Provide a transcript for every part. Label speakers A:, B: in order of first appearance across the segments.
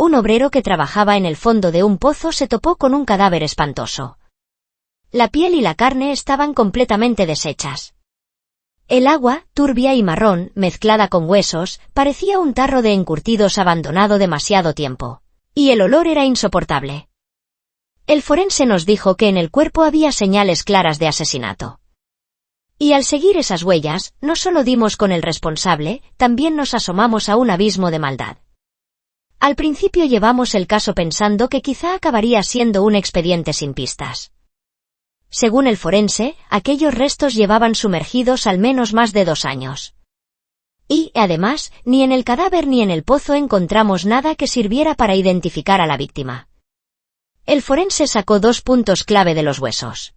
A: un obrero que trabajaba en el fondo de un pozo se topó con un cadáver espantoso. La piel y la carne estaban completamente deshechas. El agua, turbia y marrón, mezclada con huesos, parecía un tarro de encurtidos abandonado demasiado tiempo. Y el olor era insoportable. El forense nos dijo que en el cuerpo había señales claras de asesinato. Y al seguir esas huellas, no solo dimos con el responsable, también nos asomamos a un abismo de maldad. Al principio llevamos el caso pensando que quizá acabaría siendo un expediente sin pistas. Según el forense, aquellos restos llevaban sumergidos al menos más de 2 años. Y, además, ni en el cadáver ni en el pozo encontramos nada que sirviera para identificar a la víctima. El forense sacó 2 puntos clave de los huesos.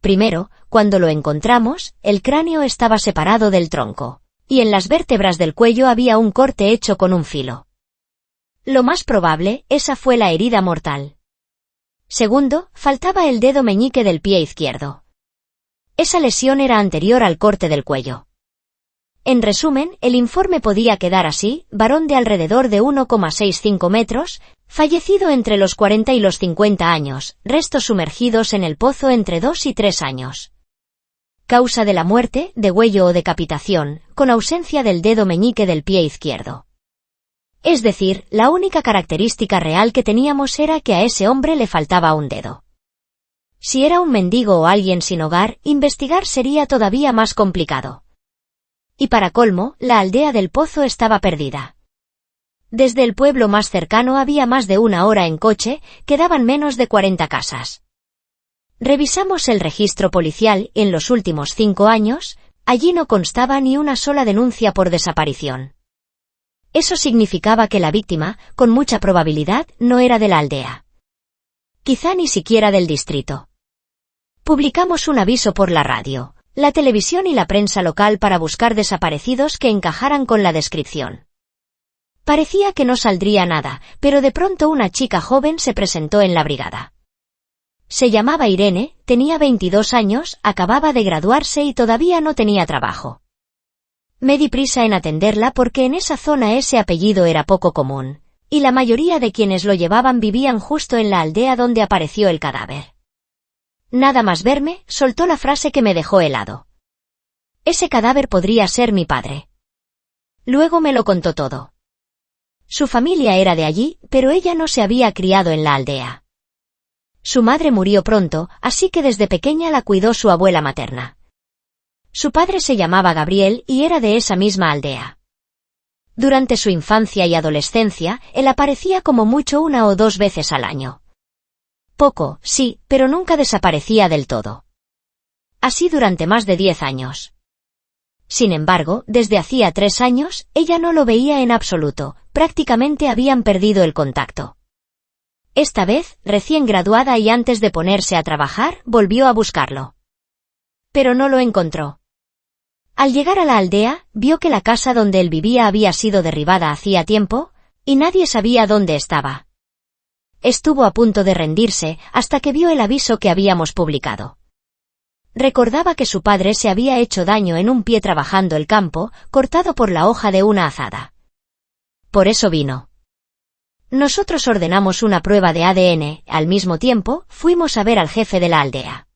A: Primero, cuando lo encontramos, el cráneo estaba separado del tronco, y en las vértebras del cuello había un corte hecho con un filo. Lo más probable, esa fue la herida mortal. Segundo, faltaba el dedo meñique del pie izquierdo. Esa lesión era anterior al corte del cuello. En resumen, el informe podía quedar así: varón de alrededor de 1,65 metros, fallecido entre los 40 y los 50 años, restos sumergidos en el pozo entre 2 y 3 años. Causa de la muerte, degüello o decapitación, con ausencia del dedo meñique del pie izquierdo. Es decir, la única característica real que teníamos era que a ese hombre le faltaba un dedo. Si era un mendigo o alguien sin hogar, investigar sería todavía más complicado. Y para colmo, la aldea del pozo estaba perdida. Desde el pueblo más cercano había más de 1 hora en coche, quedaban menos de 40 casas. Revisamos el registro policial y en los últimos 5 años, allí no constaba ni una sola denuncia por desaparición. Eso significaba que la víctima, con mucha probabilidad, no era de la aldea. Quizá ni siquiera del distrito. Publicamos un aviso por la radio, la televisión y la prensa local para buscar desaparecidos que encajaran con la descripción. Parecía que no saldría nada, pero de pronto una chica joven se presentó en la brigada. Se llamaba Irene, tenía 22 años, acababa de graduarse y todavía no tenía trabajo. Me di prisa en atenderla porque en esa zona ese apellido era poco común, y la mayoría de quienes lo llevaban vivían justo en la aldea donde apareció el cadáver. Nada más verme, soltó la frase que me dejó helado. Ese cadáver podría ser mi padre. Luego me lo contó todo. Su familia era de allí, pero ella no se había criado en la aldea. Su madre murió pronto, así que desde pequeña la cuidó su abuela materna. Su padre se llamaba Gabriel y era de esa misma aldea. Durante su infancia y adolescencia, él aparecía como mucho 1 o 2 veces al año. Poco, sí, pero nunca desaparecía del todo. Así durante más de 10 años. Sin embargo, desde hacía 3 años, ella no lo veía en absoluto, prácticamente habían perdido el contacto. Esta vez, recién graduada y antes de ponerse a trabajar, volvió a buscarlo. Pero no lo encontró. Al llegar a la aldea, vio que la casa donde él vivía había sido derribada hacía tiempo, y nadie sabía dónde estaba. Estuvo a punto de rendirse, hasta que vio el aviso que habíamos publicado. Recordaba que su padre se había hecho daño en un pie trabajando el campo, cortado por la hoja de una azada. Por eso vino. Nosotros ordenamos una prueba de ADN, al mismo tiempo, fuimos a ver al jefe de la aldea.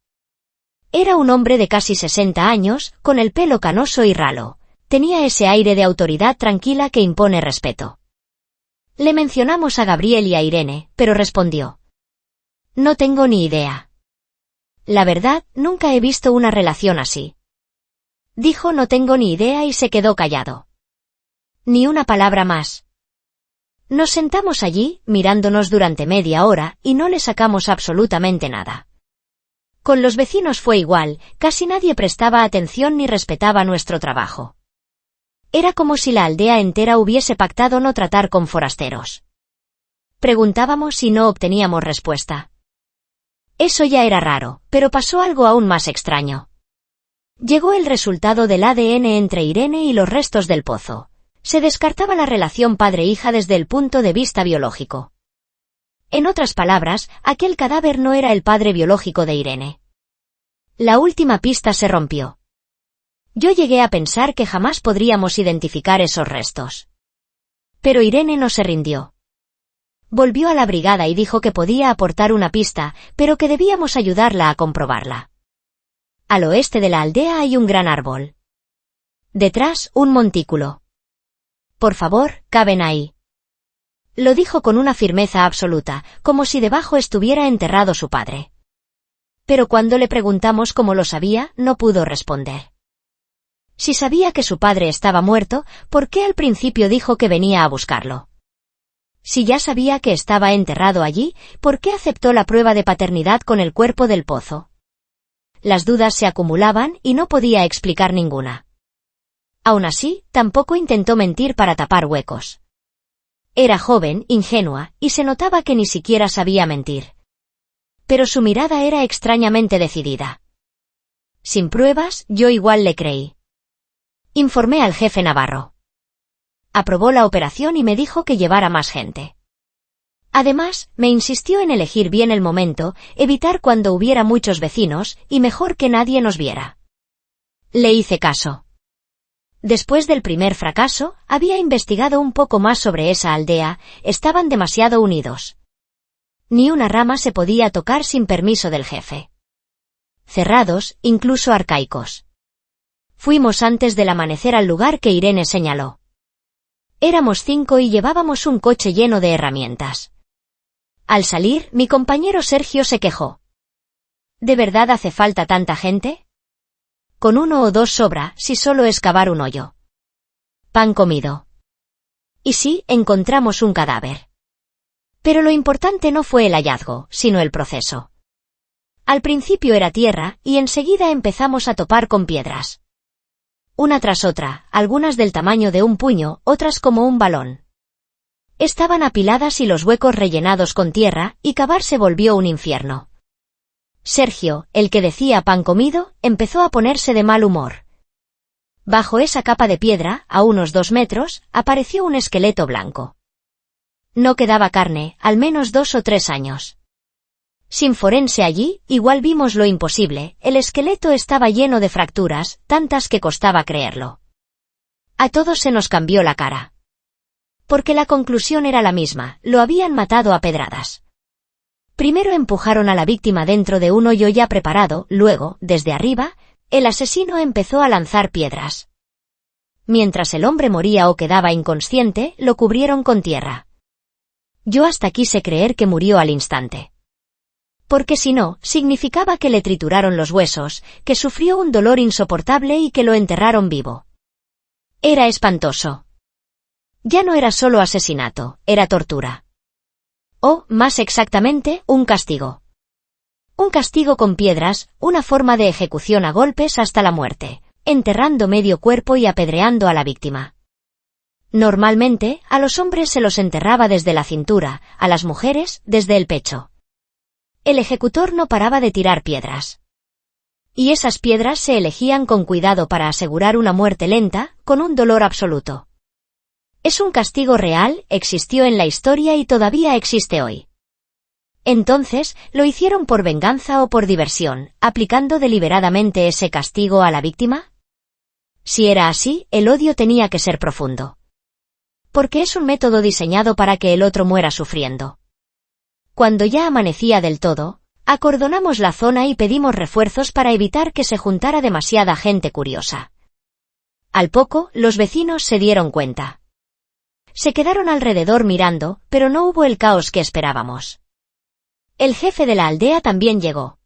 A: Era un hombre de casi 60 años, con el pelo canoso y ralo. Tenía ese aire de autoridad tranquila que impone respeto. Le mencionamos a Gabriel y a Irene, pero respondió: no tengo ni idea. La verdad, nunca he visto una relación así. Dijo no tengo ni idea y se quedó callado. Ni una palabra más. Nos sentamos allí, mirándonos durante media hora, y no le sacamos absolutamente nada. Con los vecinos fue igual, casi nadie prestaba atención ni respetaba nuestro trabajo. Era como si la aldea entera hubiese pactado no tratar con forasteros. Preguntábamos y no obteníamos respuesta. Eso ya era raro, pero pasó algo aún más extraño. Llegó el resultado del ADN entre Irene y los restos del pozo. Se descartaba la relación padre-hija desde el punto de vista biológico. En otras palabras, aquel cadáver no era el padre biológico de Irene. La última pista se rompió. Yo llegué a pensar que jamás podríamos identificar esos restos. Pero Irene no se rindió. Volvió a la brigada y dijo que podía aportar una pista, pero que debíamos ayudarla a comprobarla. Al oeste de la aldea hay un gran árbol. Detrás, un montículo. Por favor, caben ahí. Lo dijo con una firmeza absoluta, como si debajo estuviera enterrado su padre. Pero cuando le preguntamos cómo lo sabía, no pudo responder. Si sabía que su padre estaba muerto, ¿por qué al principio dijo que venía a buscarlo? Si ya sabía que estaba enterrado allí, ¿por qué aceptó la prueba de paternidad con el cuerpo del pozo? Las dudas se acumulaban y no podía explicar ninguna. Aún así, tampoco intentó mentir para tapar huecos. Era joven, ingenua, y se notaba que ni siquiera sabía mentir. Pero su mirada era extrañamente decidida. Sin pruebas, yo igual le creí. Informé al jefe navarro. Aprobó la operación y me dijo que llevara más gente. Además, me insistió en elegir bien el momento, evitar cuando hubiera muchos vecinos, y mejor que nadie nos viera. Le hice caso. Después del primer fracaso, había investigado un poco más sobre esa aldea, estaban demasiado unidos. Ni una rama se podía tocar sin permiso del jefe. Cerrados, incluso arcaicos. Fuimos antes del amanecer al lugar que Irene señaló. Éramos 5 y llevábamos un coche lleno de herramientas. Al salir, mi compañero Sergio se quejó. ¿De verdad hace falta tanta gente? Con 1 o 2 sobra, si solo es cavar un hoyo. Pan comido. Y sí, encontramos un cadáver. Pero lo importante no fue el hallazgo, sino el proceso. Al principio era tierra, y enseguida empezamos a topar con piedras. Una tras otra, algunas del tamaño de un puño, otras como un balón. Estaban apiladas y los huecos rellenados con tierra, y cavar se volvió un infierno. Sergio, el que decía pan comido, empezó a ponerse de mal humor. Bajo esa capa de piedra, a unos 2 metros, apareció un esqueleto blanco. No quedaba carne, al menos 2 o 3 años. Sin forense allí, igual vimos lo imposible, el esqueleto estaba lleno de fracturas, tantas que costaba creerlo. A todos se nos cambió la cara. Porque la conclusión era la misma, lo habían matado a pedradas. Primero empujaron a la víctima dentro de un hoyo ya preparado, luego, desde arriba, el asesino empezó a lanzar piedras. Mientras el hombre moría o quedaba inconsciente, lo cubrieron con tierra. Yo hasta quise creer que murió al instante. Porque si no, significaba que le trituraron los huesos, que sufrió un dolor insoportable y que lo enterraron vivo. Era espantoso. Ya no era solo asesinato, era tortura. O, más exactamente, un castigo. Un castigo con piedras, una forma de ejecución a golpes hasta la muerte, enterrando medio cuerpo y apedreando a la víctima. Normalmente, a los hombres se los enterraba desde la cintura, a las mujeres, desde el pecho. El ejecutor no paraba de tirar piedras. Y esas piedras se elegían con cuidado para asegurar una muerte lenta, con un dolor absoluto. Es un castigo real, existió en la historia y todavía existe hoy. Entonces, ¿lo hicieron por venganza o por diversión, aplicando deliberadamente ese castigo a la víctima? Si era así, el odio tenía que ser profundo. Porque es un método diseñado para que el otro muera sufriendo. Cuando ya amanecía del todo, acordonamos la zona y pedimos refuerzos para evitar que se juntara demasiada gente curiosa. Al poco, los vecinos se dieron cuenta. Se quedaron alrededor mirando, pero no hubo el caos que esperábamos. El jefe de la aldea también llegó.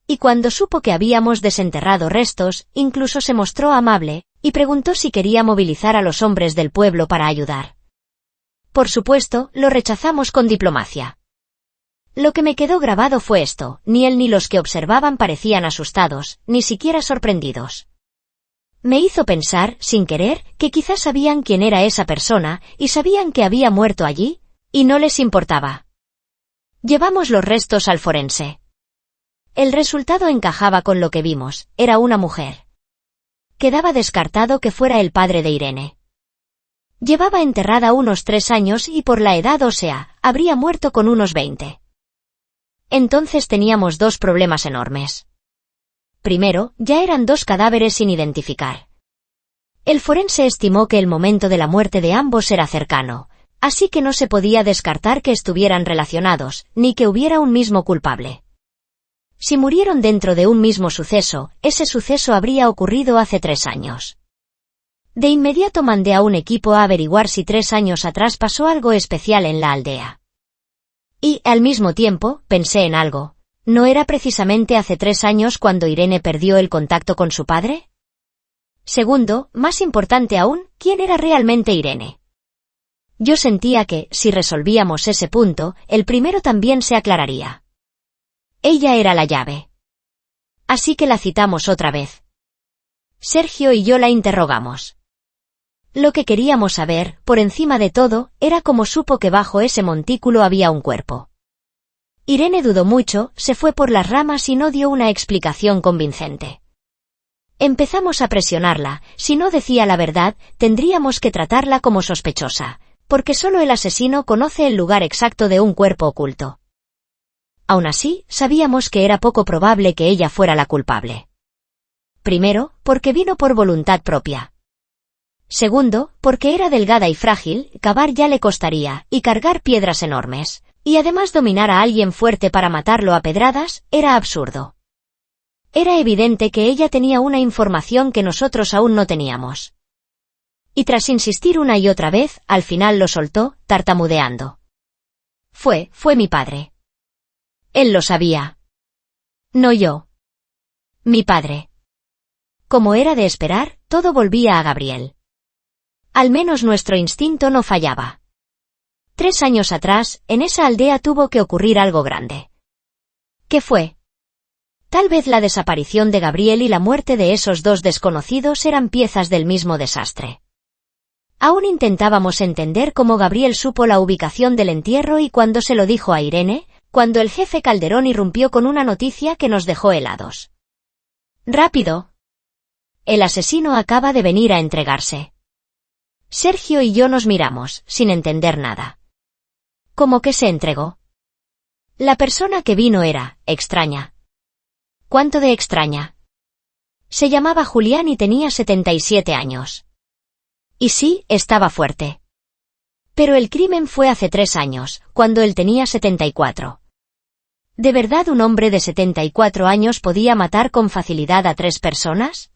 A: Y cuando supo que habíamos desenterrado restos, incluso se mostró amable, y preguntó si quería movilizar a los hombres del pueblo para ayudar. Por supuesto, lo rechazamos con diplomacia. Lo que me quedó grabado fue esto, ni él ni los que observaban parecían asustados, ni siquiera sorprendidos. Me hizo pensar, sin querer, que quizás sabían quién era esa persona, y sabían que había muerto allí, y no les importaba. Llevamos los restos al forense. El resultado encajaba con lo que vimos, era una mujer. Quedaba descartado que fuera el padre de Irene. Llevaba enterrada unos 3 años y por la edad ósea, habría muerto con unos 20. Entonces teníamos 2 problemas enormes. Primero, ya eran 2 cadáveres sin identificar. El forense estimó que el momento de la muerte de ambos era cercano, Así que no se podía descartar que estuvieran relacionados, ni que hubiera un mismo culpable. Si murieron dentro de un mismo suceso, ese suceso habría ocurrido hace 3 años. De inmediato mandé a un equipo a averiguar si 3 años atrás pasó algo especial en la aldea. Y, al mismo tiempo, pensé en algo. ¿No era precisamente hace 3 años cuando Irene perdió el contacto con su padre? Segundo, más importante aún, ¿quién era realmente Irene? Yo sentía que, si resolvíamos ese punto, el primero también se aclararía. Ella era la llave. Así que la citamos otra vez. Sergio y yo la interrogamos. Lo que queríamos saber, por encima de todo, era cómo supo que bajo ese montículo había un cuerpo. Irene dudó mucho, se fue por las ramas y no dio una explicación convincente. Empezamos a presionarla, si no decía la verdad, tendríamos que tratarla como sospechosa, porque solo el asesino conoce el lugar exacto de un cuerpo oculto. Aún así, sabíamos que era poco probable que ella fuera la culpable. Primero, porque vino por voluntad propia. Segundo, porque era delgada y frágil, cavar ya le costaría, y cargar piedras enormes. Y además dominar a alguien fuerte para matarlo a pedradas, era absurdo. Era evidente que ella tenía una información que nosotros aún no teníamos. Y tras insistir una y otra vez, al final lo soltó, tartamudeando. Fue mi padre. Él lo sabía. No yo. Mi padre. Como era de esperar, todo volvía a Gabriel. Al menos nuestro instinto no fallaba. 3 años atrás, en esa aldea tuvo que ocurrir algo grande. ¿Qué fue? Tal vez la desaparición de Gabriel y la muerte de esos 2 desconocidos eran piezas del mismo desastre. Aún intentábamos entender cómo Gabriel supo la ubicación del entierro y cuando se lo dijo a Irene, cuando el jefe Calderón irrumpió con una noticia que nos dejó helados. ¡Rápido! El asesino acaba de venir a entregarse. Sergio y yo nos miramos, sin entender nada. ¿Cómo que se entregó? La persona que vino era, extraña. ¿Cuánto de extraña? Se llamaba Julián y tenía 77 años. Y sí, estaba fuerte. Pero el crimen fue hace 3 años, cuando él tenía 74. ¿De verdad un hombre de 74 años podía matar con facilidad a 3 personas?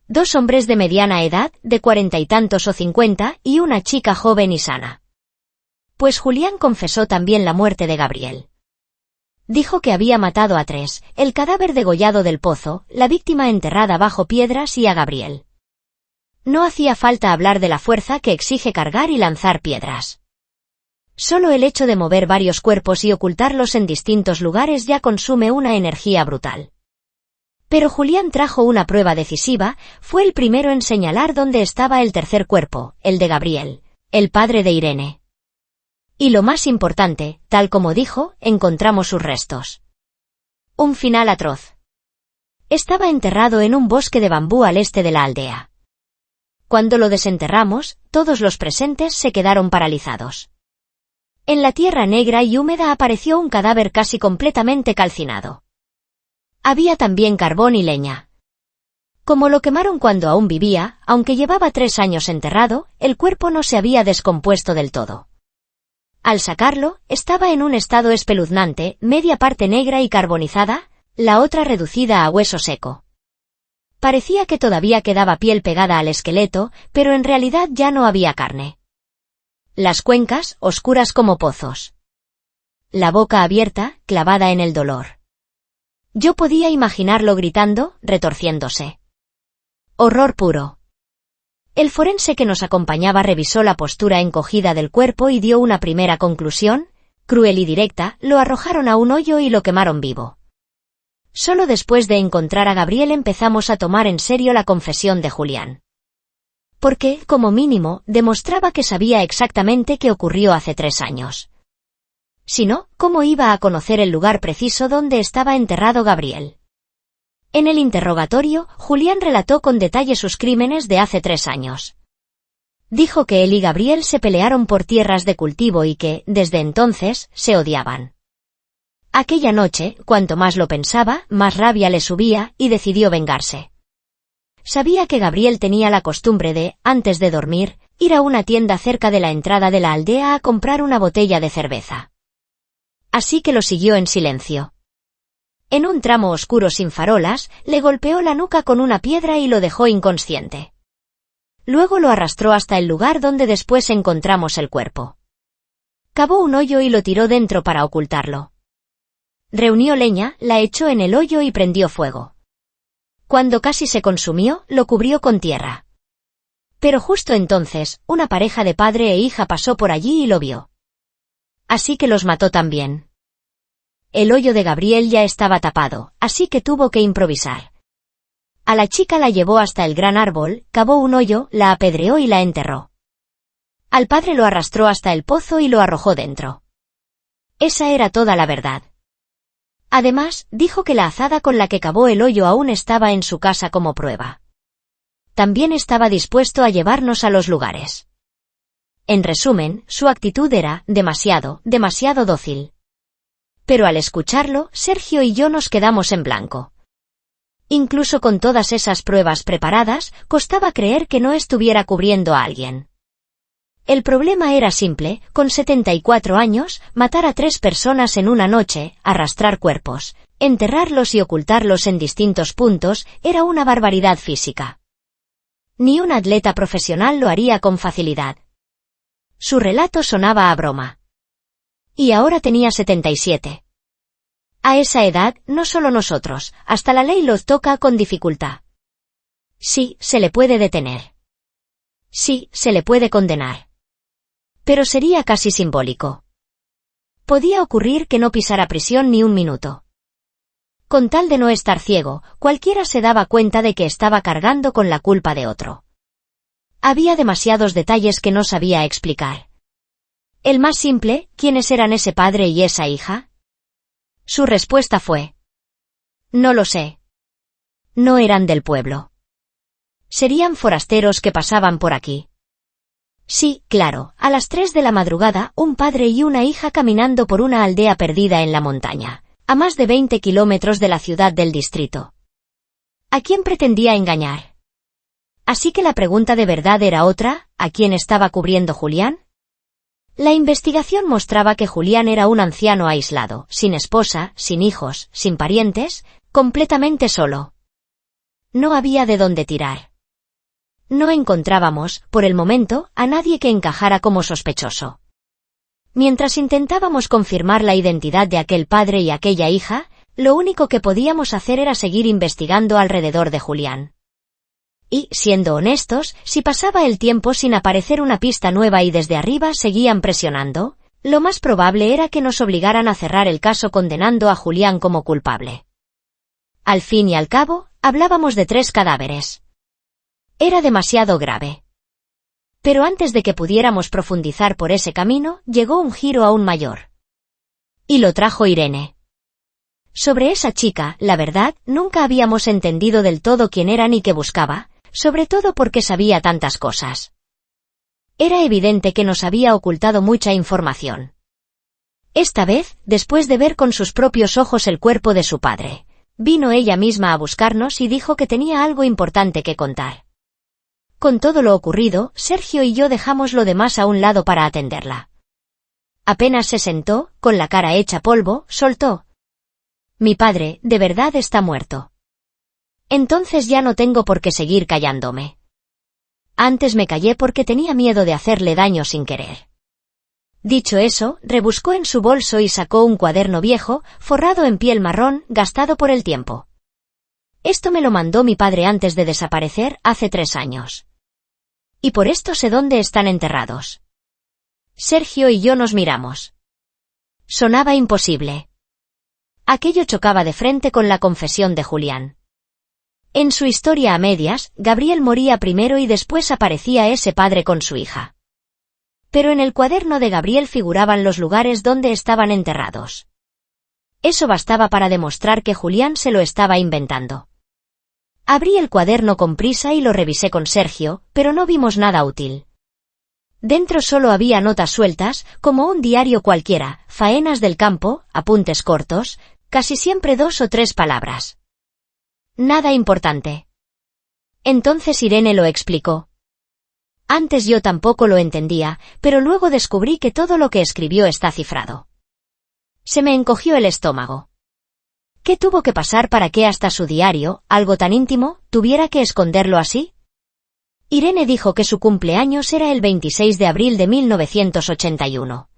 A: 2 hombres de mediana edad, de 40 y tantos o 50, y una chica joven y sana. Pues Julián confesó también la muerte de Gabriel. Dijo que había matado a 3, el cadáver degollado del pozo, la víctima enterrada bajo piedras y a Gabriel. No hacía falta hablar de la fuerza que exige cargar y lanzar piedras. Solo el hecho de mover varios cuerpos y ocultarlos en distintos lugares ya consume una energía brutal. Pero Julián trajo una prueba decisiva, fue el primero en señalar dónde estaba el tercer cuerpo, el de Gabriel, el padre de Irene. Y lo más importante, tal como dijo, encontramos sus restos. Un final atroz. Estaba enterrado en un bosque de bambú al este de la aldea. Cuando lo desenterramos, todos los presentes se quedaron paralizados. En la tierra negra y húmeda apareció un cadáver casi completamente calcinado. Había también carbón y leña. Como lo quemaron cuando aún vivía, aunque llevaba 3 años enterrado, el cuerpo no se había descompuesto del todo. Al sacarlo, estaba en un estado espeluznante, media parte negra y carbonizada, la otra reducida a hueso seco. Parecía que todavía quedaba piel pegada al esqueleto, pero en realidad ya no había carne. Las cuencas, oscuras como pozos. La boca abierta, clavada en el dolor. Yo podía imaginarlo gritando, retorciéndose. Horror puro. El forense que nos acompañaba revisó la postura encogida del cuerpo y dio una primera conclusión, cruel y directa, lo arrojaron a un hoyo y lo quemaron vivo. Solo después de encontrar a Gabriel empezamos a tomar en serio la confesión de Julián. Porque, como mínimo, demostraba que sabía exactamente qué ocurrió hace 3 años. Si no, ¿cómo iba a conocer el lugar preciso donde estaba enterrado Gabriel? En el interrogatorio, Julián relató con detalle sus crímenes de hace 3 años. Dijo que él y Gabriel se pelearon por tierras de cultivo y que, desde entonces, se odiaban. Aquella noche, cuanto más lo pensaba, más rabia le subía, y decidió vengarse. Sabía que Gabriel tenía la costumbre de, antes de dormir, ir a una tienda cerca de la entrada de la aldea a comprar una botella de cerveza. Así que lo siguió en silencio. En un tramo oscuro sin farolas, le golpeó la nuca con una piedra y lo dejó inconsciente. Luego lo arrastró hasta el lugar donde después encontramos el cuerpo. Cavó un hoyo y lo tiró dentro para ocultarlo. Reunió leña, la echó en el hoyo y prendió fuego. Cuando casi se consumió, lo cubrió con tierra. Pero justo entonces, una pareja de padre e hija pasó por allí y lo vio. Así que los mató también. El hoyo de Gabriel ya estaba tapado, así que tuvo que improvisar. A la chica la llevó hasta el gran árbol, cavó un hoyo, la apedreó y la enterró. Al padre lo arrastró hasta el pozo y lo arrojó dentro. Esa era toda la verdad. Además, dijo que la azada con la que cavó el hoyo aún estaba en su casa como prueba. También estaba dispuesto a llevarnos a los lugares. En resumen, su actitud era demasiado dócil. Pero al escucharlo, Sergio y yo nos quedamos en blanco. Incluso con todas esas pruebas preparadas, costaba creer que no estuviera cubriendo a alguien. El problema era simple: con 74 años, matar a 3 personas en una noche, arrastrar cuerpos, enterrarlos y ocultarlos en distintos puntos, era una barbaridad física. Ni un atleta profesional lo haría con facilidad. Su relato sonaba a broma. Y ahora tenía 77. A esa edad, no solo nosotros, hasta la ley los toca con dificultad. Sí, se le puede detener. Sí, se le puede condenar. Pero sería casi simbólico. Podía ocurrir que no pisara prisión ni un minuto. Con tal de no estar ciego, cualquiera se daba cuenta de que estaba cargando con la culpa de otro. Había demasiados detalles que no sabía explicar. El más simple: ¿quiénes eran ese padre y esa hija? Su respuesta fue: no lo sé. No eran del pueblo. Serían forasteros que pasaban por aquí. Sí, claro, a las 3 de la madrugada, un padre y una hija caminando por una aldea perdida en la montaña, a más de 20 kilómetros de la ciudad del distrito. ¿A quién pretendía engañar? Así que la pregunta de verdad era otra: ¿a quién estaba cubriendo Julián? La investigación mostraba que Julián era un anciano aislado, sin esposa, sin hijos, sin parientes, completamente solo. No había de dónde tirar. No encontrábamos, por el momento, a nadie que encajara como sospechoso. Mientras intentábamos confirmar la identidad de aquel padre y aquella hija, lo único que podíamos hacer era seguir investigando alrededor de Julián. Y, siendo honestos, si pasaba el tiempo sin aparecer una pista nueva y desde arriba seguían presionando, lo más probable era que nos obligaran a cerrar el caso condenando a Julián como culpable. Al fin y al cabo, hablábamos de 3 cadáveres. Era demasiado grave. Pero antes de que pudiéramos profundizar por ese camino, llegó un giro aún mayor. Y lo trajo Irene. Sobre esa chica, la verdad, nunca habíamos entendido del todo quién era ni qué buscaba, sobre todo porque sabía tantas cosas. Era evidente que nos había ocultado mucha información. Esta vez, después de ver con sus propios ojos el cuerpo de su padre, vino ella misma a buscarnos y dijo que tenía algo importante que contar. Con todo lo ocurrido, Sergio y yo dejamos lo demás a un lado para atenderla. Apenas se sentó, con la cara hecha polvo, soltó: mi padre, de verdad está muerto. Entonces ya no tengo por qué seguir callándome. Antes me callé porque tenía miedo de hacerle daño sin querer. Dicho eso, rebuscó en su bolso y sacó un cuaderno viejo, forrado en piel marrón, gastado por el tiempo. Esto me lo mandó mi padre antes de desaparecer, hace 3 años. Y por esto sé dónde están enterrados. Sergio y yo nos miramos. Sonaba imposible. Aquello chocaba de frente con la confesión de Julián. En su historia a medias, Gabriel moría primero y después aparecía ese padre con su hija. Pero en el cuaderno de Gabriel figuraban los lugares donde estaban enterrados. Eso bastaba para demostrar que Julián se lo estaba inventando. Abrí el cuaderno con prisa y lo revisé con Sergio, pero no vimos nada útil. Dentro solo había notas sueltas, como un diario cualquiera, faenas del campo, apuntes cortos, casi siempre 2 o 3 palabras. Nada importante. Entonces Irene lo explicó. Antes yo tampoco lo entendía, pero luego descubrí que todo lo que escribió está cifrado. Se me encogió el estómago. ¿Qué tuvo que pasar para que hasta su diario, algo tan íntimo, tuviera que esconderlo así? Irene dijo que su cumpleaños era el 26 de abril de 1981.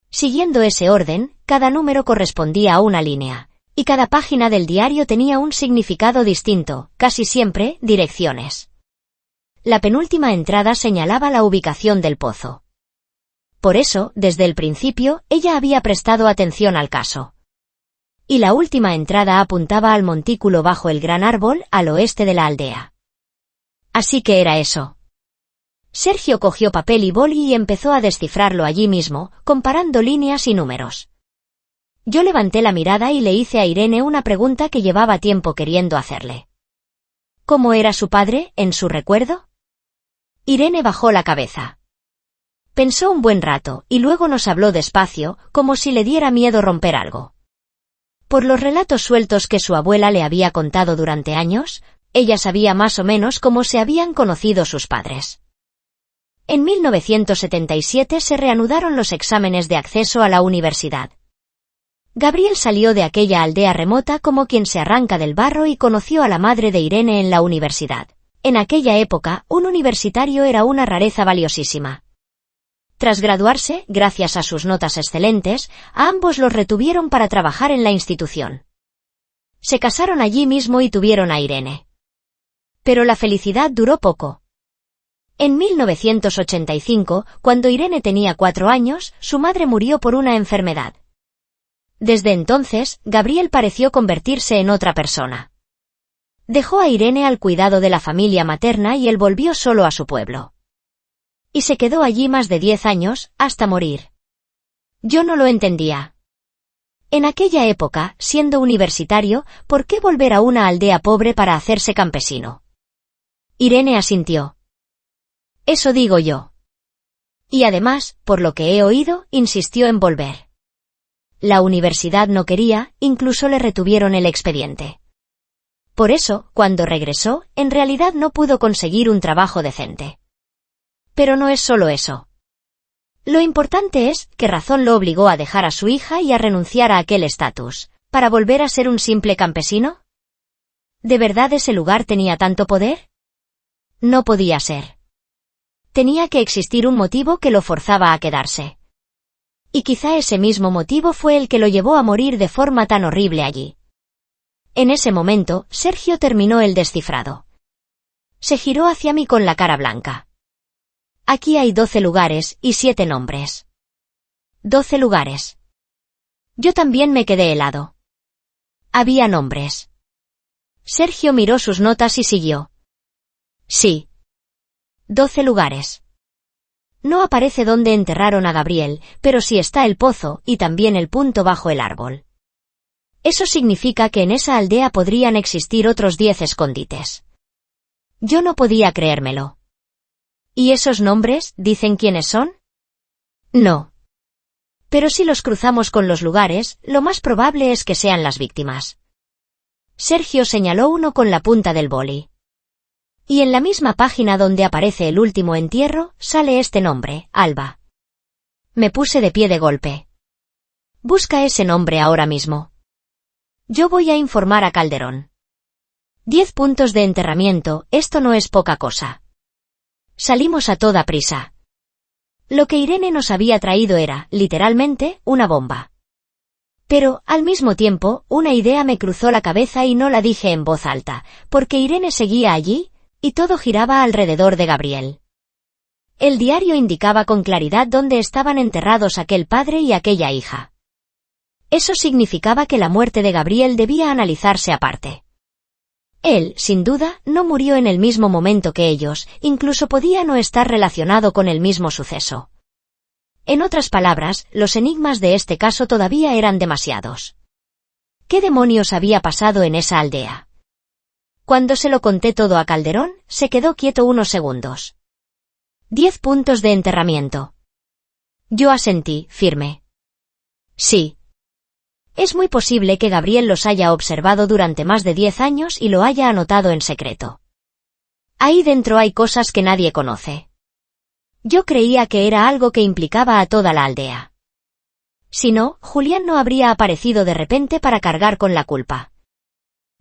A: Siguiendo ese orden, cada número correspondía a una línea, y cada página del diario tenía un significado distinto, casi siempre, direcciones. La penúltima entrada señalaba la ubicación del pozo. Por eso, desde el principio, ella había prestado atención al caso. Y la última entrada apuntaba al montículo bajo el gran árbol, al oeste de la aldea. Así que era eso. Sergio cogió papel y boli y empezó a descifrarlo allí mismo, comparando líneas y números. Yo levanté la mirada y le hice a Irene una pregunta que llevaba tiempo queriendo hacerle. ¿Cómo era su padre, en su recuerdo? Irene bajó la cabeza. Pensó un buen rato, y luego nos habló despacio, como si le diera miedo romper algo. Por los relatos sueltos que su abuela le había contado durante años, ella sabía más o menos cómo se habían conocido sus padres. En 1977 se reanudaron los exámenes de acceso a la universidad. Gabriel salió de aquella aldea remota como quien se arranca del barro y conoció a la madre de Irene en la universidad. En aquella época, un universitario era una rareza valiosísima. Tras graduarse, gracias a sus notas excelentes, a ambos los retuvieron para trabajar en la institución. Se casaron allí mismo y tuvieron a Irene. Pero la felicidad duró poco. En 1985, cuando Irene tenía 4 años, su madre murió por una enfermedad. Desde entonces, Gabriel pareció convertirse en otra persona. Dejó a Irene al cuidado de la familia materna y él volvió solo a su pueblo. Y se quedó allí más de 10 años, hasta morir. Yo no lo entendía. En aquella época, siendo universitario, ¿por qué volver a una aldea pobre para hacerse campesino? Irene asintió. Eso digo yo. Y además, por lo que he oído, insistió en volver. La universidad no quería, incluso le retuvieron el expediente. Por eso, cuando regresó, en realidad no pudo conseguir un trabajo decente. Pero no es solo eso. Lo importante es, ¿qué razón lo obligó a dejar a su hija y a renunciar a aquel estatus, para volver a ser un simple campesino? ¿De verdad ese lugar tenía tanto poder? No podía ser. Tenía que existir un motivo que lo forzaba a quedarse. Y quizá ese mismo motivo fue el que lo llevó a morir de forma tan horrible allí. En ese momento, Sergio terminó el descifrado. Se giró hacia mí con la cara blanca. Aquí hay 12 lugares y 7 nombres. 12 lugares. Yo también me quedé helado. Había nombres. Sergio miró sus notas y siguió. Sí. 12 lugares. No aparece dónde enterraron a Gabriel, pero sí está el pozo y también el punto bajo el árbol. Eso significa que en esa aldea podrían existir otros 10 escondites. Yo no podía creérmelo. ¿Y esos nombres, dicen quiénes son? No. Pero si los cruzamos con los lugares, lo más probable es que sean las víctimas. Sergio señaló uno con la punta del boli. Y en la misma página donde aparece el último entierro, sale este nombre, Alba. Me puse de pie de golpe. Busca ese nombre ahora mismo. Yo voy a informar a Calderón. 10 puntos de enterramiento, esto no es poca cosa. Salimos a toda prisa. Lo que Irene nos había traído era, literalmente, una bomba. Pero, al mismo tiempo, una idea me cruzó la cabeza y no la dije en voz alta, porque Irene seguía allí, y todo giraba alrededor de Gabriel. El diario indicaba con claridad dónde estaban enterrados aquel padre y aquella hija. Eso significaba que la muerte de Gabriel debía analizarse aparte. Él, sin duda, no murió en el mismo momento que ellos, incluso podía no estar relacionado con el mismo suceso. En otras palabras, los enigmas de este caso todavía eran demasiados. ¿Qué demonios había pasado en esa aldea? Cuando se lo conté todo a Calderón, se quedó quieto unos segundos. 10 puntos de enterramiento. Yo asentí, firme. Sí. Es muy posible que Gabriel los haya observado durante más de 10 años y lo haya anotado en secreto. Ahí dentro hay cosas que nadie conoce. Yo creía que era algo que implicaba a toda la aldea. Si no, Julián no habría aparecido de repente para cargar con la culpa.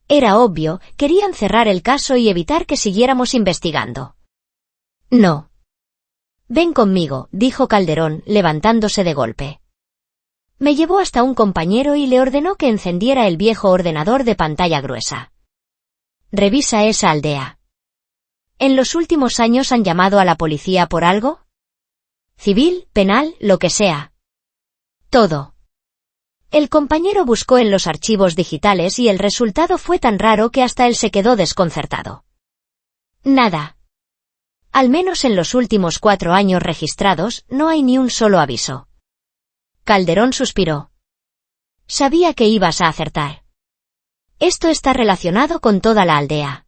A: Era obvio, querían cerrar el caso y evitar que siguiéramos investigando. No. Ven conmigo, dijo Calderón, levantándose de golpe. Me llevó hasta un compañero y le ordenó que encendiera el viejo ordenador de pantalla gruesa. Revisa esa aldea. ¿En los últimos años han llamado a la policía por algo? Civil, penal, lo que sea. Todo. El compañero buscó en los archivos digitales y el resultado fue tan raro que hasta él se quedó desconcertado. Nada. Al menos en los últimos 4 años registrados, no hay ni un solo aviso. Calderón suspiró. Sabía que ibas a acertar. Esto está relacionado con toda la aldea.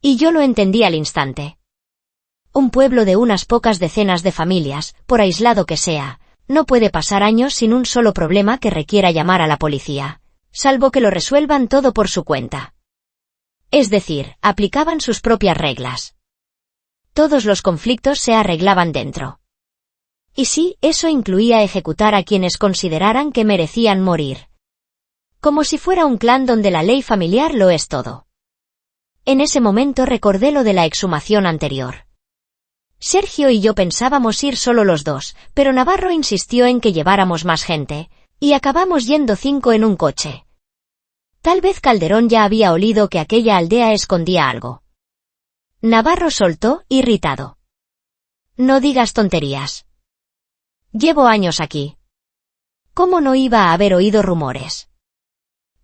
A: Y yo lo entendí al instante. Un pueblo de unas pocas decenas de familias, por aislado que sea, no puede pasar años sin un solo problema que requiera llamar a la policía, salvo que lo resuelvan todo por su cuenta. Es decir, aplicaban sus propias reglas. Todos los conflictos se arreglaban dentro. Y sí, eso incluía ejecutar a quienes consideraran que merecían morir. Como si fuera un clan donde la ley familiar lo es todo. En ese momento recordé lo de la exhumación anterior. Sergio y yo pensábamos ir solo los dos, pero Navarro insistió en que lleváramos más gente, y acabamos yendo 5 en un coche. Tal vez Calderón ya había olido que aquella aldea escondía algo. Navarro soltó, irritado. No digas tonterías. Llevo años aquí. ¿Cómo no iba a haber oído rumores?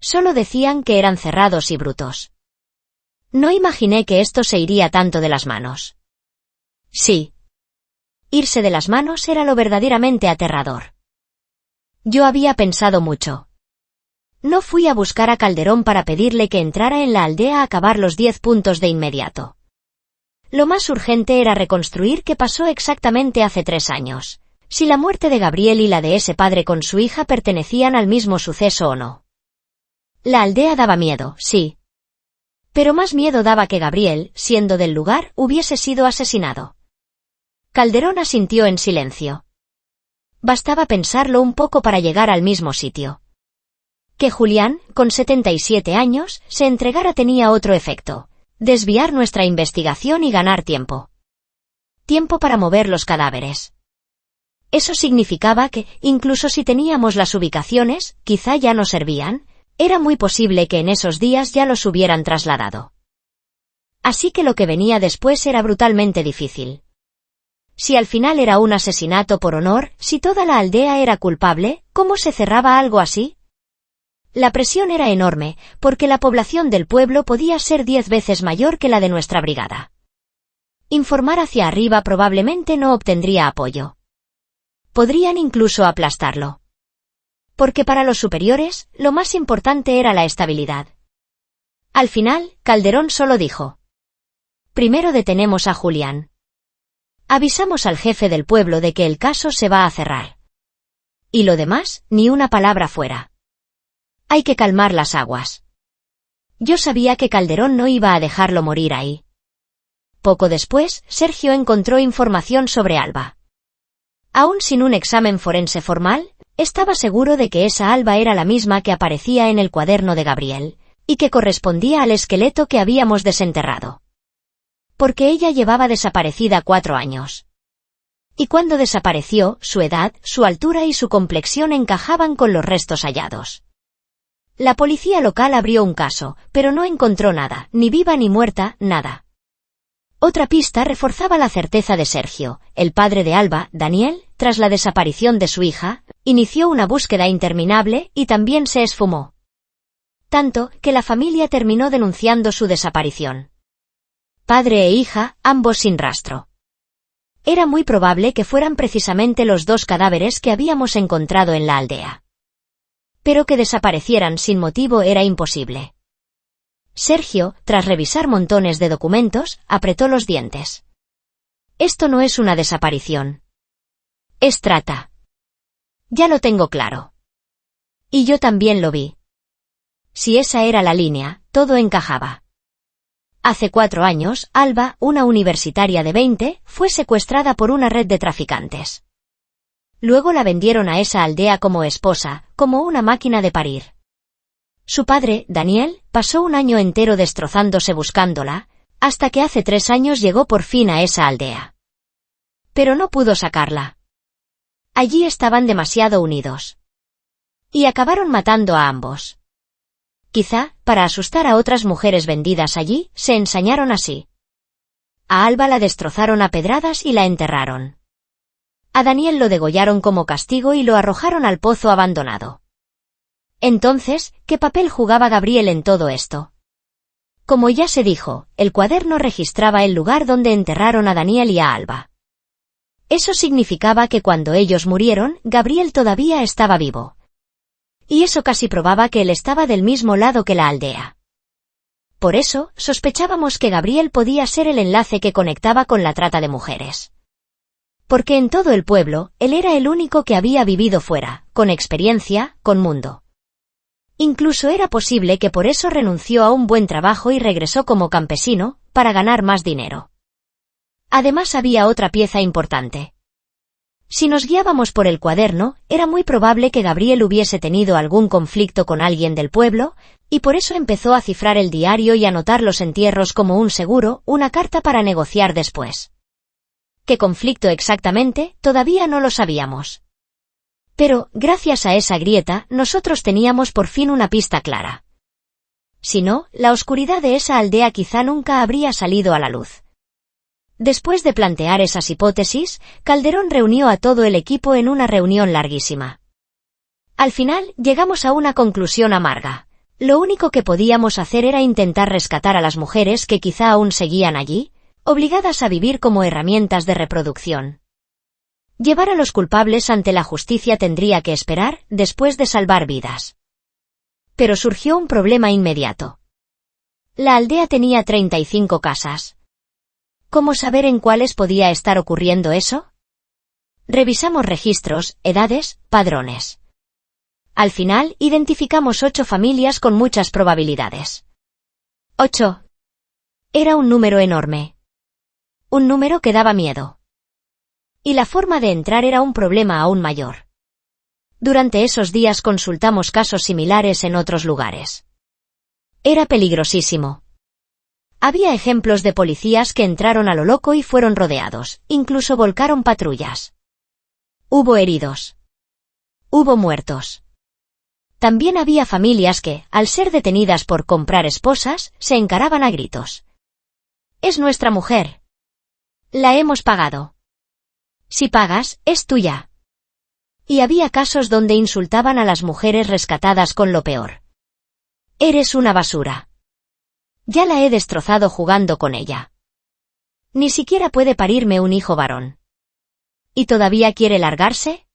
A: Solo decían que eran cerrados y brutos. No imaginé que esto se iría tanto de las manos. Sí. Irse de las manos era lo verdaderamente aterrador. Yo había pensado mucho. No fui a buscar a Calderón para pedirle que entrara en la aldea a acabar los 10 puntos de inmediato. Lo más urgente era reconstruir qué pasó exactamente hace 3 años, si la muerte de Gabriel y la de ese padre con su hija pertenecían al mismo suceso o no. La aldea daba miedo, sí. Pero más miedo daba que Gabriel, siendo del lugar, hubiese sido asesinado. Calderón asintió en silencio. Bastaba pensarlo un poco para llegar al mismo sitio. Que Julián, con 77 años, se entregara tenía otro efecto: desviar nuestra investigación y ganar tiempo. Tiempo para mover los cadáveres. Eso significaba que, incluso si teníamos las ubicaciones, quizá ya no servían, era muy posible que en esos días ya los hubieran trasladado. Así que lo que venía después era brutalmente difícil. Si al final era un asesinato por honor, si toda la aldea era culpable, ¿cómo se cerraba algo así? La presión era enorme, porque la población del pueblo podía ser 10 veces mayor que la de nuestra brigada. Informar hacia arriba probablemente no obtendría apoyo. Podrían incluso aplastarlo. Porque para los superiores, lo más importante era la estabilidad. Al final, Calderón solo dijo: primero detenemos a Julián. Avisamos al jefe del pueblo de que el caso se va a cerrar. Y lo demás, ni una palabra fuera. Hay que calmar las aguas. Yo sabía que Calderón no iba a dejarlo morir ahí. Poco después, Sergio encontró información sobre Alba. Aún sin un examen forense formal, estaba seguro de que esa Alba era la misma que aparecía en el cuaderno de Gabriel, y que correspondía al esqueleto que habíamos desenterrado. Porque ella llevaba desaparecida 4 años. Y cuando desapareció, su edad, su altura y su complexión encajaban con los restos hallados. La policía local abrió un caso, pero no encontró nada, ni viva ni muerta, nada. Otra pista reforzaba la certeza de Sergio: el padre de Alba, Daniel, tras la desaparición de su hija, inició una búsqueda interminable y también se esfumó. Tanto, que la familia terminó denunciando su desaparición. Padre e hija, ambos sin rastro. Era muy probable que fueran precisamente los 2 cadáveres que habíamos encontrado en la aldea. Pero que desaparecieran sin motivo era imposible. Sergio, tras revisar montones de documentos, apretó los dientes. Esto no es una desaparición. Es trata. Ya lo tengo claro. Y yo también lo vi. Si esa era la línea, todo encajaba. Hace 4 años, Alba, una universitaria de 20, fue secuestrada por una red de traficantes. Luego la vendieron a esa aldea como esposa, como una máquina de parir. Su padre, Daniel, pasó un año entero destrozándose buscándola, hasta que hace 3 años llegó por fin a esa aldea. Pero no pudo sacarla. Allí estaban demasiado unidos. Y acabaron matando a ambos. Quizá, para asustar a otras mujeres vendidas allí, se ensañaron así. A Alba la destrozaron a pedradas y la enterraron. A Daniel lo degollaron como castigo y lo arrojaron al pozo abandonado. Entonces, ¿qué papel jugaba Gabriel en todo esto? Como ya se dijo, el cuaderno registraba el lugar donde enterraron a Daniel y a Alba. Eso significaba que cuando ellos murieron, Gabriel todavía estaba vivo. Y eso casi probaba que él estaba del mismo lado que la aldea. Por eso, sospechábamos que Gabriel podía ser el enlace que conectaba con la trata de mujeres. Porque en todo el pueblo, él era el único que había vivido fuera, con experiencia, con mundo. Incluso era posible que por eso renunció a un buen trabajo y regresó como campesino, para ganar más dinero. Además había otra pieza importante. Si nos guiábamos por el cuaderno, era muy probable que Gabriel hubiese tenido algún conflicto con alguien del pueblo, y por eso empezó a cifrar el diario y anotar los entierros como un seguro, una carta para negociar después. ¿Qué conflicto exactamente? Todavía no lo sabíamos. Pero, gracias a esa grieta, nosotros teníamos por fin una pista clara. Si no, la oscuridad de esa aldea quizá nunca habría salido a la luz. Después de plantear esas hipótesis, Calderón reunió a todo el equipo en una reunión larguísima. Al final, llegamos a una conclusión amarga. Lo único que podíamos hacer era intentar rescatar a las mujeres que quizá aún seguían allí, obligadas a vivir como herramientas de reproducción. Llevar a los culpables ante la justicia tendría que esperar, después de salvar vidas. Pero surgió un problema inmediato. La aldea tenía 35 casas. ¿Cómo saber en cuáles podía estar ocurriendo eso? Revisamos registros, edades, padrones. Al final, identificamos 8 familias con muchas probabilidades. 8. Era un número enorme. Un número que daba miedo. Y la forma de entrar era un problema aún mayor. Durante esos días consultamos casos similares en otros lugares. Era peligrosísimo. Había ejemplos de policías que entraron a lo loco y fueron rodeados, incluso volcaron patrullas. Hubo heridos. Hubo muertos. También había familias que, al ser detenidas por comprar esposas, se encaraban a gritos. «Es nuestra mujer. La hemos pagado. Si pagas, es tuya». Y había casos donde insultaban a las mujeres rescatadas con lo peor. «Eres una basura. Ya la he destrozado jugando con ella. Ni siquiera puede parirme un hijo varón. ¿Y todavía quiere largarse?»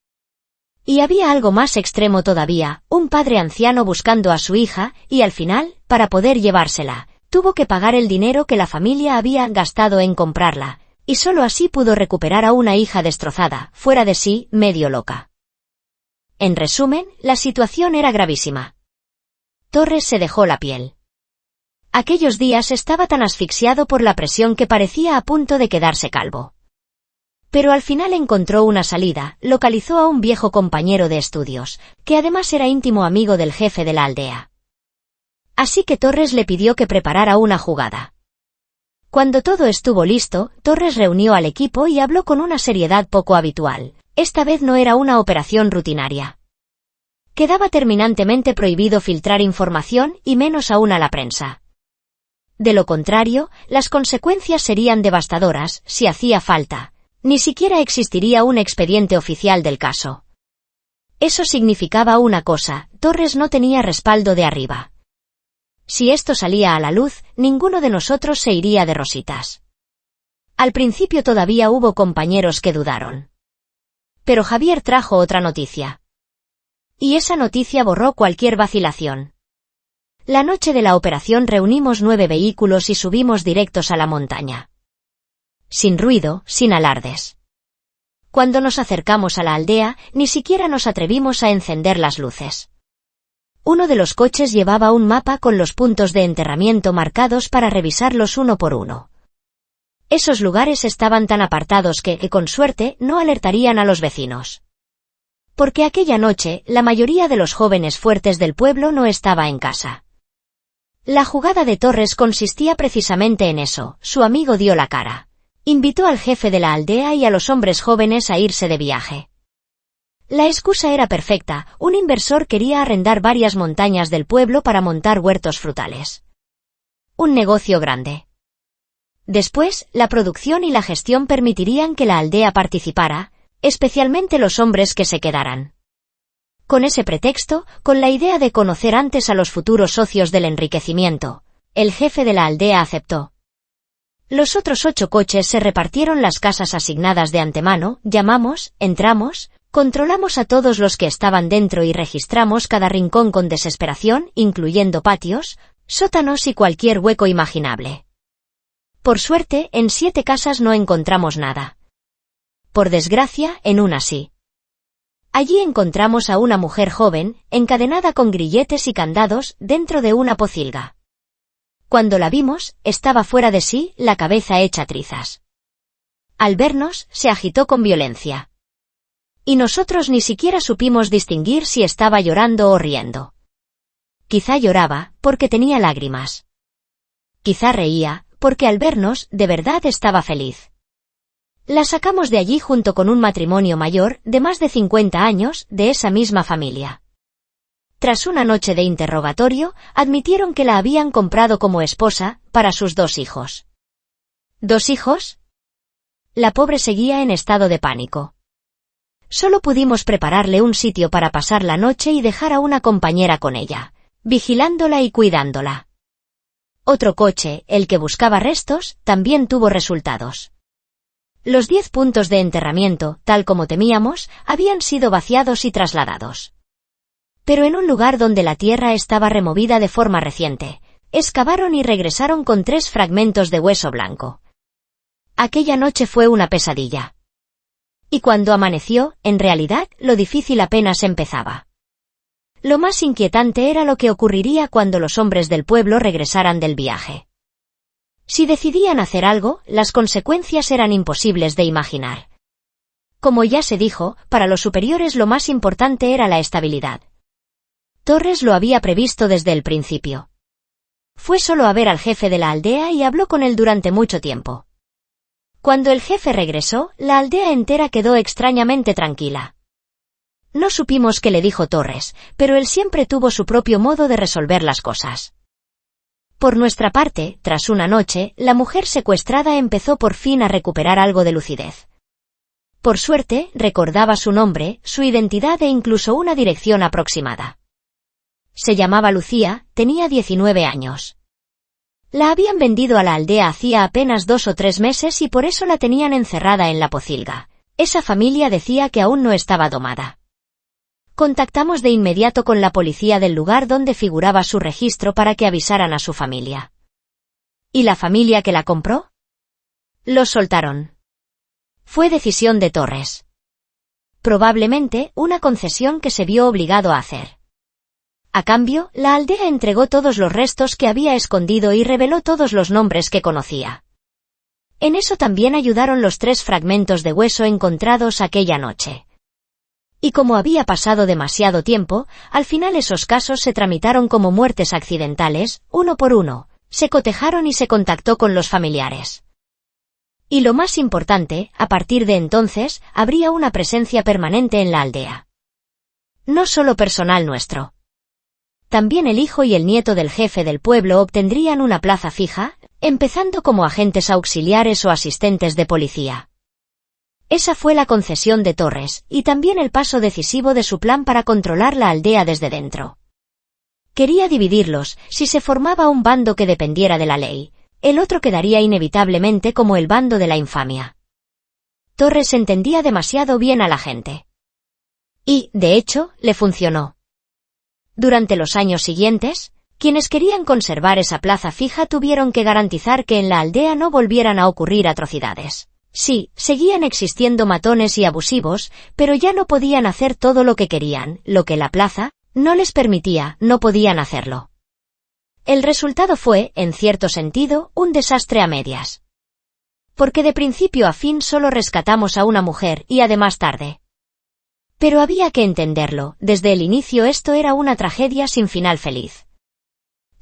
A: Y había algo más extremo todavía, un padre anciano buscando a su hija, y al final, para poder llevársela, tuvo que pagar el dinero que la familia había gastado en comprarla, y solo así pudo recuperar a una hija destrozada, fuera de sí, medio loca. En resumen, la situación era gravísima. Torres se dejó la piel. Aquellos días estaba tan asfixiado por la presión que parecía a punto de quedarse calvo. Pero al final encontró una salida, localizó a un viejo compañero de estudios, que además era íntimo amigo del jefe de la aldea. Así que Torres le pidió que preparara una jugada. Cuando todo estuvo listo, Torres reunió al equipo y habló con una seriedad poco habitual. Esta vez no era una operación rutinaria. Quedaba terminantemente prohibido filtrar información y menos aún a la prensa. De lo contrario, las consecuencias serían devastadoras, si hacía falta. Ni siquiera existiría un expediente oficial del caso. Eso significaba una cosa, Torres no tenía respaldo de arriba. Si esto salía a la luz, ninguno de nosotros se iría de rositas. Al principio todavía hubo compañeros que dudaron. Pero Javier trajo otra noticia. Y esa noticia borró cualquier vacilación. La noche de la operación reunimos 9 vehículos y subimos directos a la montaña. Sin ruido, sin alardes. Cuando nos acercamos a la aldea, ni siquiera nos atrevimos a encender las luces. Uno de los coches llevaba un mapa con los puntos de enterramiento marcados para revisarlos uno por uno. Esos lugares estaban tan apartados que, con suerte, no alertarían a los vecinos. Porque aquella noche, la mayoría de los jóvenes fuertes del pueblo no estaba en casa. La jugada de Torres consistía precisamente en eso. Su amigo dio la cara. Invitó al jefe de la aldea y a los hombres jóvenes a irse de viaje. La excusa era perfecta. Un inversor quería arrendar varias montañas del pueblo para montar huertos frutales. Un negocio grande. Después, la producción y la gestión permitirían que la aldea participara, especialmente los hombres que se quedaran. Con ese pretexto, con la idea de conocer antes a los futuros socios del enriquecimiento, el jefe de la aldea aceptó. Los otros 8 coches se repartieron las casas asignadas de antemano, llamamos, entramos, controlamos a todos los que estaban dentro y registramos cada rincón con desesperación, incluyendo patios, sótanos y cualquier hueco imaginable. Por suerte, en 7 casas no encontramos nada. Por desgracia, en una sí. Allí encontramos a una mujer joven, encadenada con grilletes y candados, dentro de una pocilga. Cuando la vimos, estaba fuera de sí, la cabeza hecha trizas. Al vernos, se agitó con violencia. Y nosotros ni siquiera supimos distinguir si estaba llorando o riendo. Quizá lloraba, porque tenía lágrimas. Quizá reía, porque al vernos, de verdad estaba feliz. La sacamos de allí junto con un matrimonio mayor, de más de 50 años, de esa misma familia. Tras una noche de interrogatorio, admitieron que la habían comprado como esposa, para sus 2 hijos. ¿2 hijos? La pobre seguía en estado de pánico. Solo pudimos prepararle un sitio para pasar la noche y dejar a una compañera con ella, vigilándola y cuidándola. Otro coche, el que buscaba restos, también tuvo resultados. Los 10 puntos de enterramiento, tal como temíamos, habían sido vaciados y trasladados. Pero en un lugar donde la tierra estaba removida de forma reciente, excavaron y regresaron con 3 fragmentos de hueso blanco. Aquella noche fue una pesadilla. Y cuando amaneció, en realidad, lo difícil apenas empezaba. Lo más inquietante era lo que ocurriría cuando los hombres del pueblo regresaran del viaje. Si decidían hacer algo, las consecuencias eran imposibles de imaginar. Como ya se dijo, para los superiores lo más importante era la estabilidad. Torres lo había previsto desde el principio. Fue solo a ver al jefe de la aldea y habló con él durante mucho tiempo. Cuando el jefe regresó, la aldea entera quedó extrañamente tranquila. No supimos qué le dijo Torres, pero él siempre tuvo su propio modo de resolver las cosas. Por nuestra parte, tras una noche, la mujer secuestrada empezó por fin a recuperar algo de lucidez. Por suerte, recordaba su nombre, su identidad e incluso una dirección aproximada. Se llamaba Lucía, tenía 19 años. La habían vendido a la aldea hacía apenas 2 o 3 meses y por eso la tenían encerrada en la pocilga. Esa familia decía que aún no estaba domada. Contactamos de inmediato con la policía del lugar donde figuraba su registro para que avisaran a su familia. ¿Y la familia que la compró? Los soltaron. Fue decisión de Torres. Probablemente, una concesión que se vio obligado a hacer. A cambio, la aldea entregó todos los restos que había escondido y reveló todos los nombres que conocía. En eso también ayudaron los 3 fragmentos de hueso encontrados aquella noche. Y como había pasado demasiado tiempo, al final esos casos se tramitaron como muertes accidentales, uno por uno, se cotejaron y se contactó con los familiares. Y lo más importante, a partir de entonces, habría una presencia permanente en la aldea. No solo personal nuestro. También el hijo y el nieto del jefe del pueblo obtendrían una plaza fija, empezando como agentes auxiliares o asistentes de policía. Esa fue la concesión de Torres, y también el paso decisivo de su plan para controlar la aldea desde dentro. Quería dividirlos, si se formaba un bando que dependiera de la ley, el otro quedaría inevitablemente como el bando de la infamia. Torres entendía demasiado bien a la gente. Y, de hecho, le funcionó. Durante los años siguientes, quienes querían conservar esa plaza fija tuvieron que garantizar que en la aldea no volvieran a ocurrir atrocidades. Sí, seguían existiendo matones y abusivos, pero ya no podían hacer todo lo que querían, lo que la plaza, No les permitía, no podían hacerlo. El resultado fue, en cierto sentido, un desastre a medias. Porque de principio a fin solo rescatamos a una mujer y además tarde. Pero había que entenderlo, desde el inicio esto era una tragedia sin final feliz.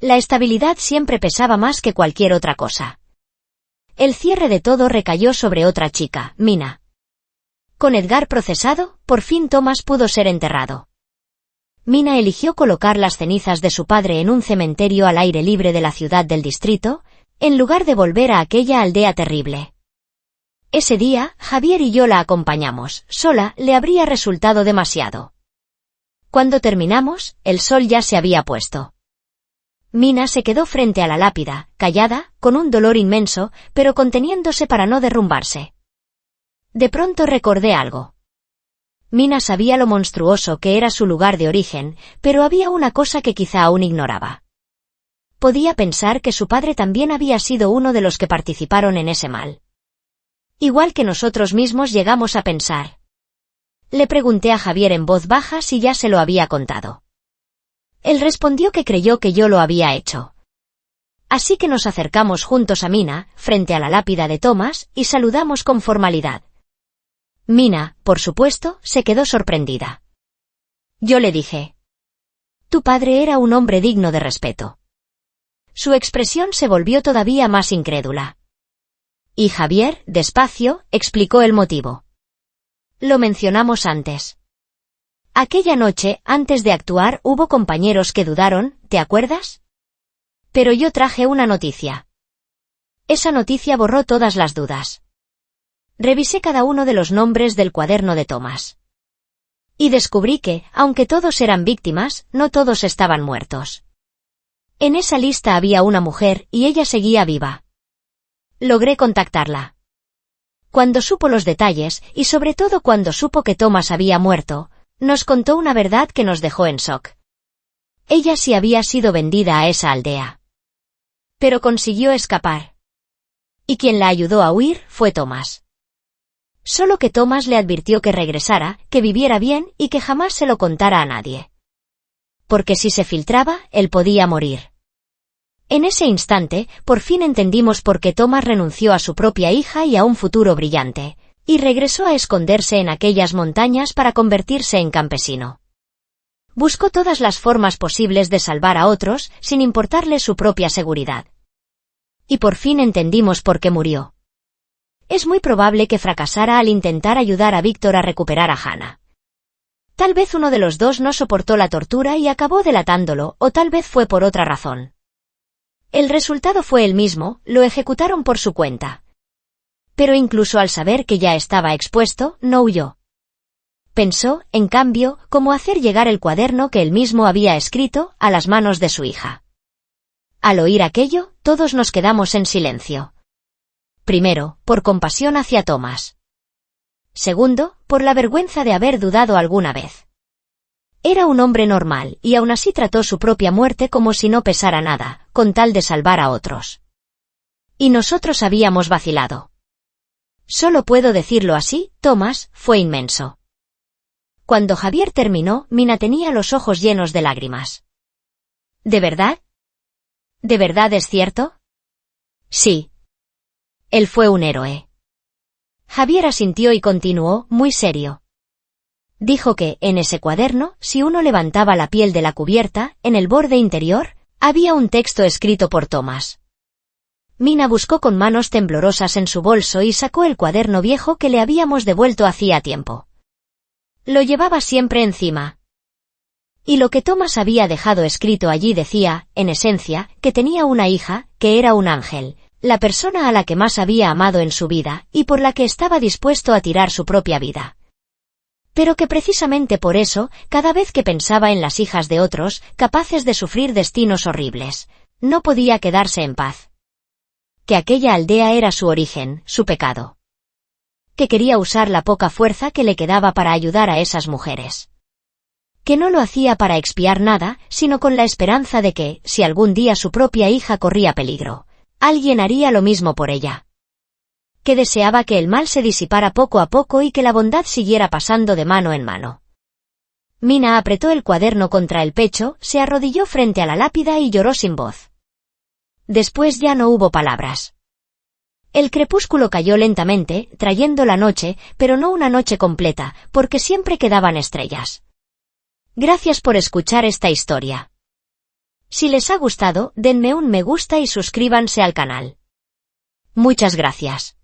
A: La estabilidad siempre pesaba más que cualquier otra cosa. El cierre de todo recayó sobre otra chica, Mina. Con Edgar procesado, por fin Thomas pudo ser enterrado. Mina eligió colocar las cenizas de su padre en un cementerio al aire libre de la ciudad del distrito, en lugar de volver a aquella aldea terrible. Ese día, Javier y yo la acompañamos, sola le habría resultado demasiado. Cuando terminamos, el sol ya se había puesto. Mina se quedó frente a la lápida, callada, con un dolor inmenso, pero conteniéndose para no derrumbarse. De pronto recordé algo. Mina sabía lo monstruoso que era su lugar de origen, pero había una cosa que quizá aún ignoraba. Podía pensar que su padre también había sido uno de los que participaron en ese mal. Igual que nosotros mismos llegamos a pensar. Le pregunté a Javier en voz baja si ya se lo había contado. Él respondió que creyó que yo lo había hecho. Así que nos acercamos juntos a Mina, frente a la lápida de Thomas, y saludamos con formalidad. Mina, por supuesto, se quedó sorprendida. Yo le dije: tu padre era un hombre digno de respeto. Su expresión se volvió todavía más incrédula. Y Javier, despacio, explicó el motivo. Lo mencionamos antes. Aquella noche, antes de actuar, hubo compañeros que dudaron, ¿te acuerdas? Pero yo traje una noticia. Esa noticia borró todas las dudas. Revisé cada uno de los nombres del cuaderno de Thomas. Y descubrí que, aunque todos eran víctimas, no todos estaban muertos. En esa lista había una mujer, y ella seguía viva. Logré contactarla. Cuando supo los detalles, y sobre todo cuando supo que Thomas había muerto, nos contó una verdad que nos dejó en shock. Ella sí había sido vendida a esa aldea. Pero consiguió escapar. Y quien la ayudó a huir fue Thomas. Solo que Thomas le advirtió que regresara, que viviera bien y que jamás se lo contara a nadie. Porque si se filtraba, él podía morir. En ese instante, por fin entendimos por qué Thomas renunció a su propia hija y a un futuro brillante, y regresó a esconderse en aquellas montañas para convertirse en campesino. Buscó todas las formas posibles de salvar a otros, sin importarle su propia seguridad. Y por fin entendimos por qué murió. Es muy probable que fracasara al intentar ayudar a Víctor a recuperar a Hannah. Tal vez uno de los dos no soportó la tortura y acabó delatándolo, o tal vez fue por otra razón. El resultado fue el mismo, lo ejecutaron por su cuenta. Pero incluso al saber que ya estaba expuesto, no huyó. Pensó, en cambio, cómo hacer llegar el cuaderno que él mismo había escrito, a las manos de su hija. Al oír aquello, todos nos quedamos en silencio. Primero, por compasión hacia Thomas. Segundo, por la vergüenza de haber dudado alguna vez. Era un hombre normal, y aún así trató su propia muerte como si no pesara nada, con tal de salvar a otros. Y nosotros habíamos vacilado. Solo puedo decirlo así, Thomas, fue inmenso. Cuando Javier terminó, Mina tenía los ojos llenos de lágrimas. ¿De verdad? ¿De verdad es cierto? Sí. Él fue un héroe. Javier asintió y continuó, muy serio. Dijo que, en ese cuaderno, si uno levantaba la piel de la cubierta, en el borde interior, había un texto escrito por Thomas. Mina buscó con manos temblorosas en su bolso y sacó el cuaderno viejo que le habíamos devuelto hacía tiempo. Lo llevaba siempre encima. Y lo que Thomas había dejado escrito allí decía, en esencia, que tenía una hija, que era un ángel, la persona a la que más había amado en su vida, y por la que estaba dispuesto a tirar su propia vida. Pero que precisamente por eso, cada vez que pensaba en las hijas de otros, capaces de sufrir destinos horribles, no podía quedarse en paz. Que aquella aldea era su origen, su pecado. Que quería usar la poca fuerza que le quedaba para ayudar a esas mujeres. Que no lo hacía para expiar nada, sino con la esperanza de que, si algún día su propia hija corría peligro, alguien haría lo mismo por ella. Que deseaba que el mal se disipara poco a poco y que la bondad siguiera pasando de mano en mano. Mina apretó el cuaderno contra el pecho, se arrodilló frente a la lápida y lloró sin voz. Después ya no hubo palabras. El crepúsculo cayó lentamente, trayendo la noche, pero no una noche completa, porque siempre quedaban estrellas. Gracias por escuchar esta historia. Si les ha gustado, denme un me gusta y suscríbanse al canal. Muchas gracias.